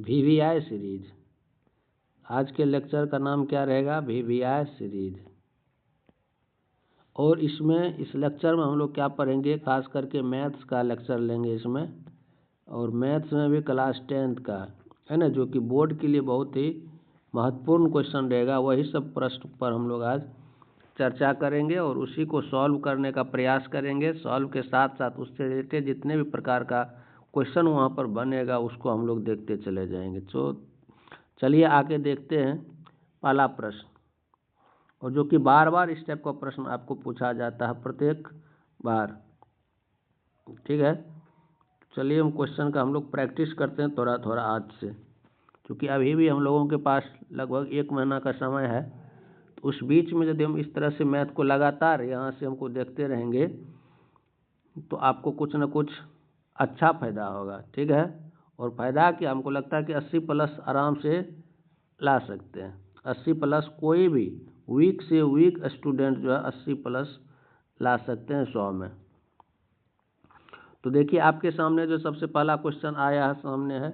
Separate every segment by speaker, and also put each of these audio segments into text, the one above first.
Speaker 1: VVI series. आज के lecture का नाम क्या रहेगा? VVI series. और इसमें इस लेक्चर में हम लोग क्या पढ़ेंगे? खास करके मैथ्स का लेक्चर लेंगे इसमें, और मैथ्स में भी क्लास 10th का है ना, जो कि बोर्ड के लिए बहुत ही महत्वपूर्ण क्वेश्चन रहेगा। वही सब प्रश्न पर हम लोग आज चर्चा करेंगे और उसी को सॉल्व करने का प्रयास करेंगे। सॉल्व के साथ साथ उससे रिलेटेड जितने भी प्रकार का क्वेश्चन वहाँ पर बनेगा उसको हम लोग देखते चले जाएंगे। तो चलिए आगे देखते हैं पहला प्रश्न, और जो कि बार बार इस टाइप का प्रश्न आपको पूछा जाता है प्रत्येक बार। ठीक है, चलिए हम क्वेश्चन का हम लोग प्रैक्टिस करते हैं थोड़ा थोड़ा आज से, क्योंकि अभी भी हम लोगों के पास लगभग 1 महीना का समय है। तो उस बीच में यदि हम इस तरह से मैथ को लगातार यहाँ से हमको देखते रहेंगे तो आपको कुछ न कुछ अच्छा फायदा होगा। ठीक है, और फायदा क्या, हमको लगता है कि 80+ आराम से ला सकते हैं। 80+ कोई भी वीक से वीक स्टूडेंट जो है 80+ ला सकते हैं 100 में। तो देखिए आपके सामने जो सबसे पहला क्वेश्चन आया है सामने है,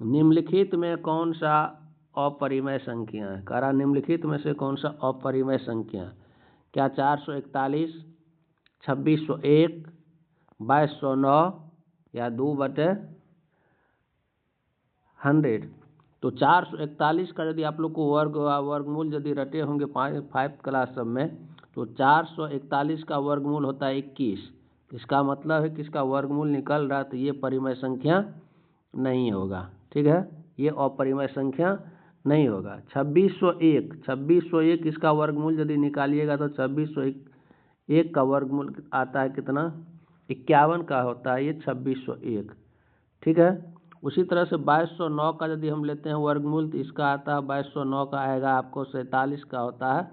Speaker 1: निम्नलिखित में कौन सा अपरिमेय संख्या है? कह रहा निम्नलिखित में से कौन सा अपरिमेय संख्या है? क्या 441, 2601, 2209 या 2/100? तो 441 का यदि आप लोग को वर्गमूल यदि रटे होंगे 5 क्लास सब में, तो 441 का वर्गमूल होता है 21। इसका मतलब है कि इसका वर्गमूल निकल रहा है, तो ये परिमेय संख्या नहीं होगा। ठीक है, ये अपरिमेय संख्या नहीं होगा। 2601 इसका वर्गमूल यदि निकालिएगा तो 2601 का वर्गमूल आता है कितना? 51 का होता है ये 2601। ठीक है, उसी तरह से 2209 का यदि हम लेते हैं वर्गमूल, तो इसका आता है 2209 का आएगा आपको 47 का होता है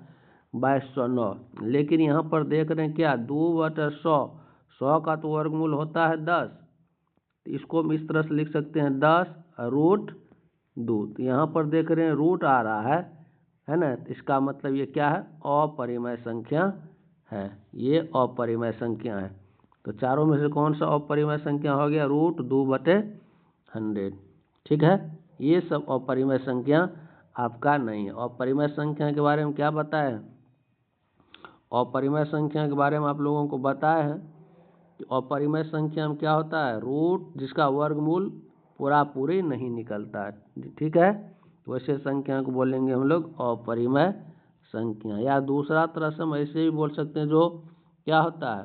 Speaker 1: 2209। लेकिन यहाँ पर देख रहे हैं क्या, 2/100, 100 का तो वर्गमूल होता है 10। इसको हम इस तरह से लिख सकते हैं 10√2। तो यहाँ पर देख रहे हैं रूट आ रहा है ना, इसका मतलब ये क्या है? अपरिमेय संख्या है। ये अपरिमेय संख्या है। तो चारों में से कौन सा अपरिमेय संख्या हो गया? √2/100। ठीक है, ये सब अपरिमेय संख्या आपका नहीं है। अपरिमेय संख्या के बारे में क्या बताया है? अपरिमेय संख्या के बारे में आप लोगों को बताया है कि अपरिमेय संख्या में क्या होता है? रूट जिसका वर्गमूल पूरी नहीं निकलता है। ठीक है, वैसे संख्या को बोलेंगे हम लोग अपरिमेय संख्या। या दूसरा तरह से हम ऐसे भी बोल सकते हैं, जो क्या होता है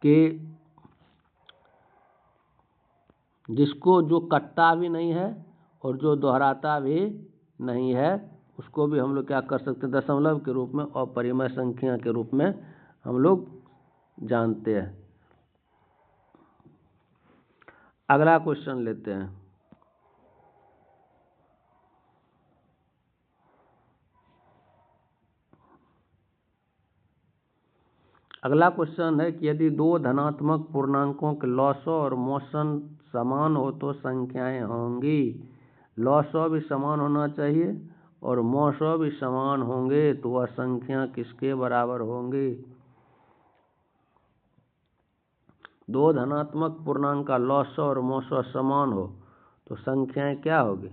Speaker 1: कि जिसको जो कटता भी नहीं है और जो दोहराता भी नहीं है, उसको भी हम लोग क्या कर सकते हैं? दशमलव के रूप में, अपरिमेय संख्या के रूप में हम लोग जानते हैं। अगला क्वेश्चन लेते हैं। अगला क्वेश्चन है कि यदि 2 धनात्मक पूर्णांकों के लॉसव और मोशन समान हो तो संख्याएं होंगी। लॉसव भी समान होना चाहिए और मोशन भी समान होंगे, तो वह संख्या किसके बराबर होंगी? 2 धनात्मक पूर्णांक का लॉसव और मोशन समान हो तो संख्याएं क्या होगी?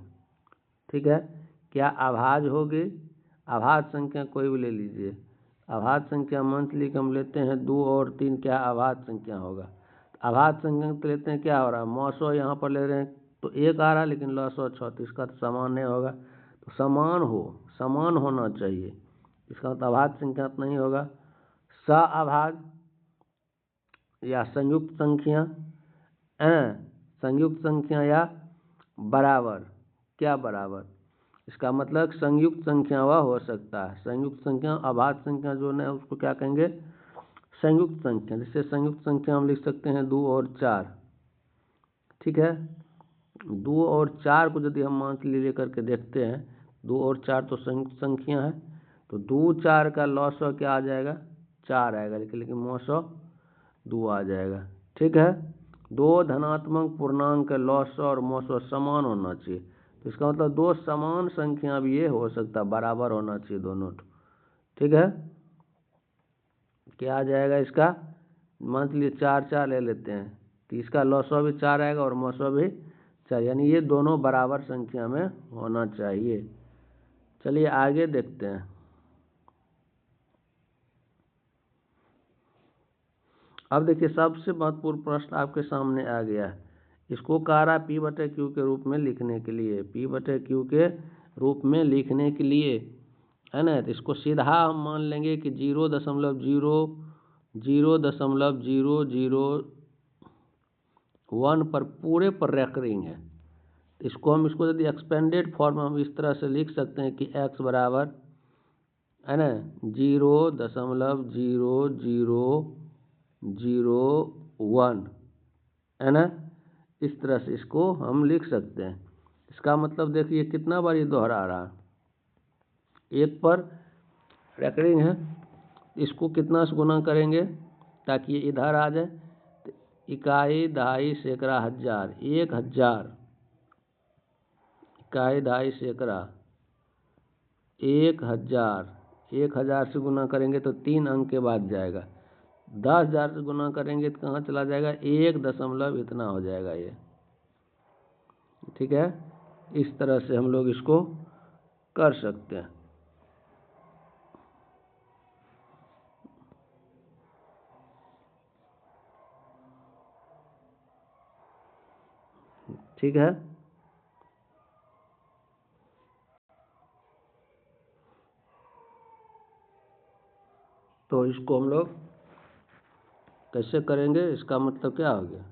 Speaker 1: ठीक है, क्या अभाज्य होगी? अभाज्य संख्या कोई भी ले लीजिए। अभाज्य संख्या मंथली हम लेते हैं 2 और 3, क्या अभाज्य संख्या होगा? अभाज्य संख्या तो लेते हैं, क्या हो रहा है? मौसो यहाँ पर ले रहे हैं तो 1 आ रहा है, लेकिन लॉसो 36, इसका तो समान नहीं होगा। तो समान होना चाहिए, इसका तो अभाज्य संख्या तो नहीं होगा। सअभाज्य या संयुक्त संख्या, संयुक्त संख्या या बराबर, क्या बराबर? इसका मतलब संयुक्त संख्या वह हो सकता है। संयुक्त संख्या, अभाज्य संख्या जो है उसको क्या कहेंगे? संयुक्त संख्या। जिससे संयुक्त संख्या हम लिख सकते हैं 2 और 4। ठीक है, 2 और 4 को यदि हम मान लेकर के देखते हैं, 2 और 4 तो संयुक्त संख्या है, तो 2 4 का लॉसव क्या आ जाएगा? 4 आएगा, लेकिन मौसव 2 आ जाएगा। ठीक है, 2 धनात्मक पूर्णांक का लॉसव और मौसव समान होना चाहिए। तो इसका मतलब 2 समान संख्या भी ये हो सकता है, बराबर होना चाहिए दोनों। ठीक है, क्या आ जाएगा इसका? मान लीजिए 4 4 ले लेते हैं, तो इसका लॉसवा भी 4 आएगा और मौसवा भी 4, यानी ये दोनों बराबर संख्या में होना चाहिए। चलिए आगे देखते हैं। अब देखिए सबसे महत्वपूर्ण प्रश्न आपके सामने आ गया है। इसको कह रहा है P/Q के रूप में लिखने के लिए, P/Q के रूप में लिखने के लिए, है ना। तो इसको सीधा हम मान लेंगे कि 0.00001 पर पूरे पर रेकरिंग है। इसको यदि एक्सपेंडेड फॉर्म में हम इस तरह से लिख सकते हैं कि x बराबर, है ना, 0.00001, है ना। इस तरह से इसको हम लिख सकते हैं। इसका मतलब देखिए कितना बार ये दोहरा रहा है, 1 पर रेकरिंग है। इसको कितना से गुना करेंगे ताकि ये इधर आ जाए, तो इकाई, दहाई, सैकड़ा, हजार, 1000, इकाई, दहाई, सैकड़ा, 1000, 1000 से गुना करेंगे तो 3 अंक के बाद जाएगा। 10,000 से गुना करेंगे तो कहाँ चला जाएगा, 1 दशमलव इतना हो जाएगा ये, ठीक है। इस तरह से हम लोग इसको कर सकते हैं। ठीक है, तो इसको हम लोग कैसे करेंगे, इसका मतलब क्या हो गया,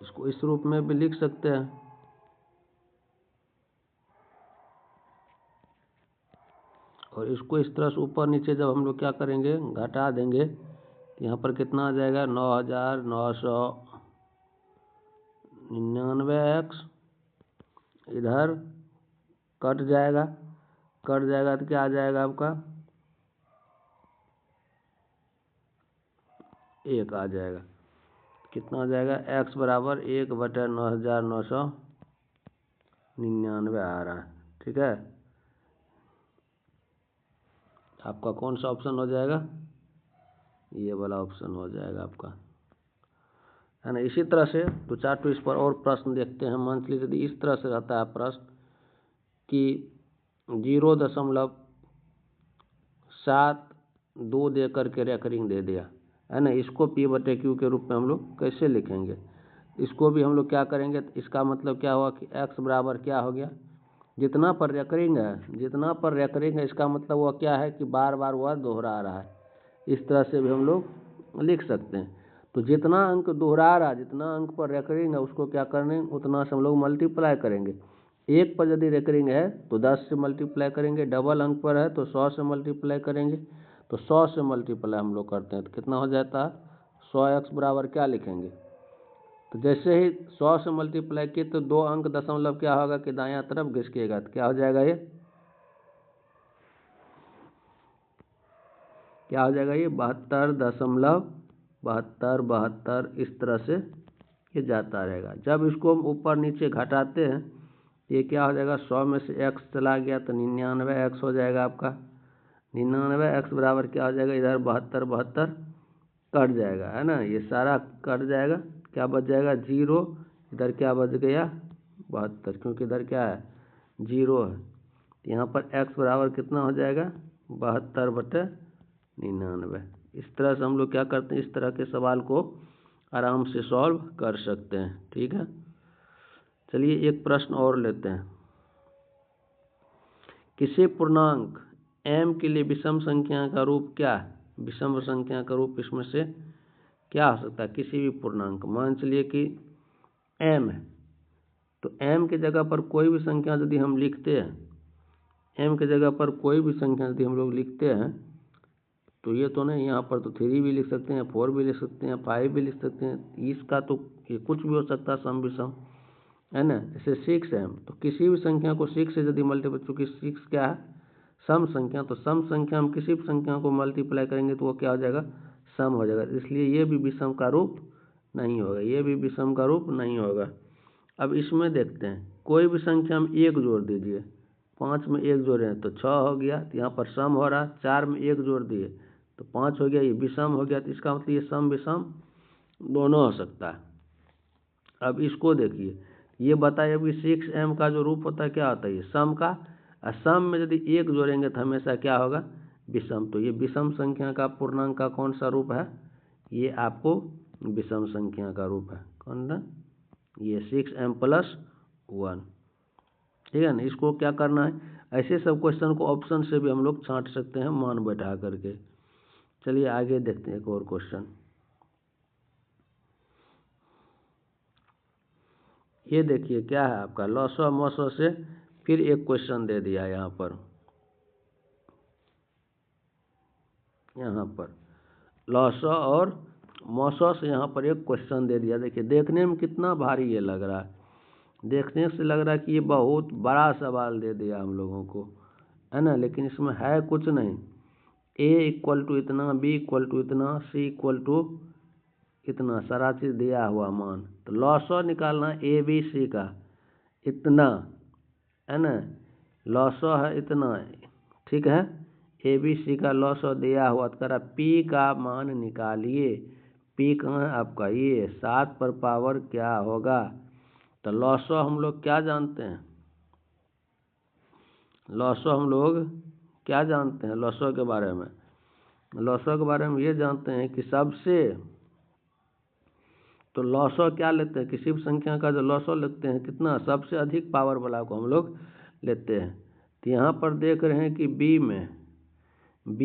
Speaker 1: इसको इस रूप में भी लिख सकते हैं। और इसको इस तरह से ऊपर नीचे जब हम लोग क्या करेंगे, घटा देंगे, तो यहाँ पर कितना आ जाएगा, 9,999x, इधर कट जाएगा तो क्या आ जाएगा आपका, 1 आ जाएगा। कितना आ जाएगा, x बराबर 1/9,999 आ रहा है, ठीक है। आपका कौन सा ऑप्शन हो जाएगा, ये वाला ऑप्शन हो जाएगा आपका, है ना। इसी तरह से 2-4 इस पर और प्रश्न देखते हैं। मान लीजिए यदि इस तरह से रहता है प्रश्न कि 0.72 दे करके रेकरिंग दे दिया, है ना। इसको P/Q के रूप में हम लोग कैसे लिखेंगे, इसको भी हम लोग क्या करेंगे, तो इसका मतलब क्या हुआ कि x बराबर क्या हो गया, जितना पर रेकरिंग है, इसका मतलब वह क्या है कि बार बार वह दोहरा रहा है। इस तरह से भी हम लोग लिख सकते हैं। तो जितना अंक दोहरा रहा है, जितना अंक पर रेकरिंग है, उसको क्या करने, उतना से हम लोग मल्टीप्लाई करेंगे। 1 पर यदि रेकरिंग है तो 10 से मल्टीप्लाई करेंगे, डबल अंक पर है तो 100 से मल्टीप्लाई करेंगे। तो 100 से मल्टीप्लाई हम लोग करते हैं तो कितना हो जाता है, 100x बराबर क्या लिखेंगे, तो जैसे ही 100 से मल्टीप्लाई किए तो 2 अंक दशमलव क्या होगा कि दायां तरफ घिसकेगा, तो क्या हो जाएगा, ये क्या हो जाएगा, ये 72.72, इस तरह से ये जाता रहेगा। जब इसको हम ऊपर नीचे घटाते हैं, ये क्या हो जाएगा, 100 में से x चला गया तो 99x हो जाएगा आपका। 99x बराबर क्या हो जाएगा, इधर 72 कट जाएगा, है ना, ये सारा कट जाएगा। क्या बच जाएगा, 0, इधर क्या बच गया, 72, क्योंकि इधर क्या है, 0 है। तो यहाँ पर x बराबर कितना हो जाएगा, 72/99। इस तरह से हम लोग क्या करते हैं, इस तरह के सवाल को आराम से सॉल्व कर सकते हैं, ठीक है। चलिए एक प्रश्न और लेते हैं। किसी पूर्णांक m के लिए विषम संख्या का रूप क्या है, विषम संख्या का रूप इसमें से क्या हो सकता है, किसी भी पूर्णांक, मान चलिए कि m है, तो m की जगह पर कोई भी संख्या यदि हम लिखते हैं, m की जगह पर कोई भी संख्या यदि हम लोग लिखते हैं, तो ये तो नहीं, यहाँ पर तो 3 भी लिख सकते हैं, 4 भी लिख सकते हैं, 5 भी लिख सकते हैं। इसका तो ये कुछ भी हो सकता है, सम विषम, है ना। जैसे 6 है, तो किसी भी संख्या को 6 से यदि मल्टीप्लाई, चूँकि 6 क्या है, सम संख्या, तो सम संख्या हम किसी भी संख्या को मल्टीप्लाई करेंगे तो वो क्या हो जाएगा, सम हो जाएगा। इसलिए ये भी विषम का रूप नहीं होगा, ये भी विषम का रूप नहीं होगा। अब इसमें देखते हैं, कोई भी संख्या हम 1 जोड़ दीजिए, 5 में 1 जोड़े तो 6 हो गया, तो यहाँ पर सम हो रहा है। 4 में 1 जोड़ दिए तो 5 हो गया, ये विषम हो गया। तो इसका मतलब ये सम विषम दोनों हो सकता है। अब इसको देखिए, ये बताइए अभी 6m का जो रूप होता है क्या होता है, ये सम का, और सम में यदि एक जोड़ेंगे तो हमेशा क्या होगा, विषम। तो ये विषम संख्या का पूर्णांक का कौन सा रूप है, ये आपको विषम संख्या का रूप है। कौन सा, ये 6m+1। ठीक है ना। इसको क्या करना है, ऐसे सब क्वेश्चन को ऑप्शन से भी हम लोग छांट सकते हैं मान बैठा करके। चलिए आगे देखते हैं एक और क्वेश्चन। ये देखिए क्या है आपका, लॉसो मौसो से फिर एक क्वेश्चन दे दिया यहाँ पर लॉसो और मौसो से यहाँ पर एक क्वेश्चन दे दिया। देखिए देखने में कितना भारी ये लग रहा है, देखने से लग रहा है कि ये बहुत बड़ा सवाल दे दिया हम लोगों को, है ना। लेकिन इसमें है कुछ नहीं, a = इतना, b = इतना, c = इतना, सारा चीज़ दिया हुआ मान। तो लॉसो निकालना ए बी सी का, इतना, है ना, लॉसो है इतना, ठीक है। ए बी सी का लॉसो दिया हुआ, तो कह रहा पी का मान निकालिए। पी कहाँ है आपका, ये 7 पर पावर क्या होगा। तो लॉसो हम लोग क्या जानते हैं, लॉसो हम लोग क्या जानते हैं, लॉसो के बारे में, लॉसो के बारे में ये जानते हैं कि सबसे, तो लॉसो क्या लेते हैं, किसी भी संख्या का जो लॉसो लेते हैं कितना, सबसे अधिक पावर वाला को हम लोग लेते हैं। तो यहाँ पर देख रहे हैं कि बी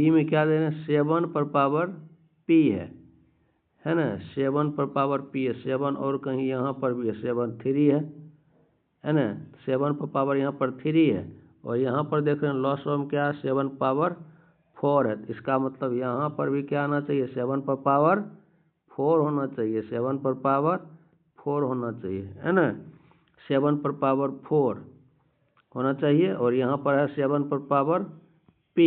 Speaker 1: में क्या दे रहे हैं, 7 पर पावर p है ना, 7 पर पावर p है, 7 और कहीं यहाँ पर भी है, 7 3 है ना, 7 पर पावर यहाँ पर 3 है, और यहाँ पर देख रहे हैं लॉसो में क्या है, 7 पावर 4 है। इसका मतलब यहाँ पर भी क्या आना चाहिए, 7 पर पावर 4 होना चाहिए, 7 पर पावर 4 होना चाहिए, है ना, 7 पर पावर 4 होना चाहिए। और यहाँ पर है 7 पर पावर p,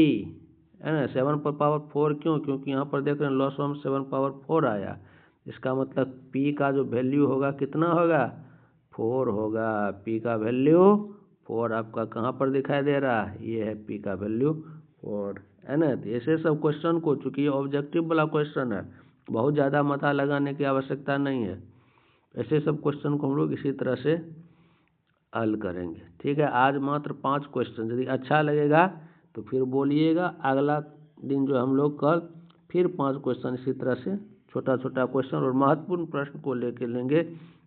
Speaker 1: है ना, 7 पर पावर 4 क्यों, क्योंकि यहाँ पर देख रहे हैं लॉसो में 7 पावर 4 आया। इसका मतलब p का जो वैल्यू होगा कितना होगा, 4 होगा। p का वैल्यू 4 आपका कहाँ पर दिखाई दे रहा है, ये है p का वैल्यू 4, है ना। तो ऐसे सब क्वेश्चन को, चूँकि ये ऑब्जेक्टिव वाला क्वेश्चन है, बहुत ज़्यादा मता लगाने की आवश्यकता नहीं है। ऐसे सब क्वेश्चन को हम लोग इसी तरह से हल करेंगे। ठीक है, आज मात्र 5 क्वेश्चन, यदि अच्छा लगेगा तो फिर बोलिएगा, अगला दिन जो हम लोग कल फिर 5 क्वेश्चन इसी तरह से छोटा छोटा क्वेश्चन और महत्वपूर्ण प्रश्न को लेके लेंगे,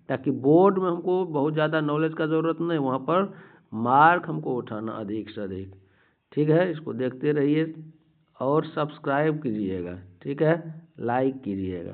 Speaker 1: ताकि बोर्ड में हमको बहुत ज़्यादा नॉलेज का ज़रूरत नहीं, वहाँ पर मार्क हमको उठाना अधिक से अधिक। ठीक है, इसको देखते रहिए और सब्सक्राइब कीजिएगा, ठीक है, लाइक कीजिएगा।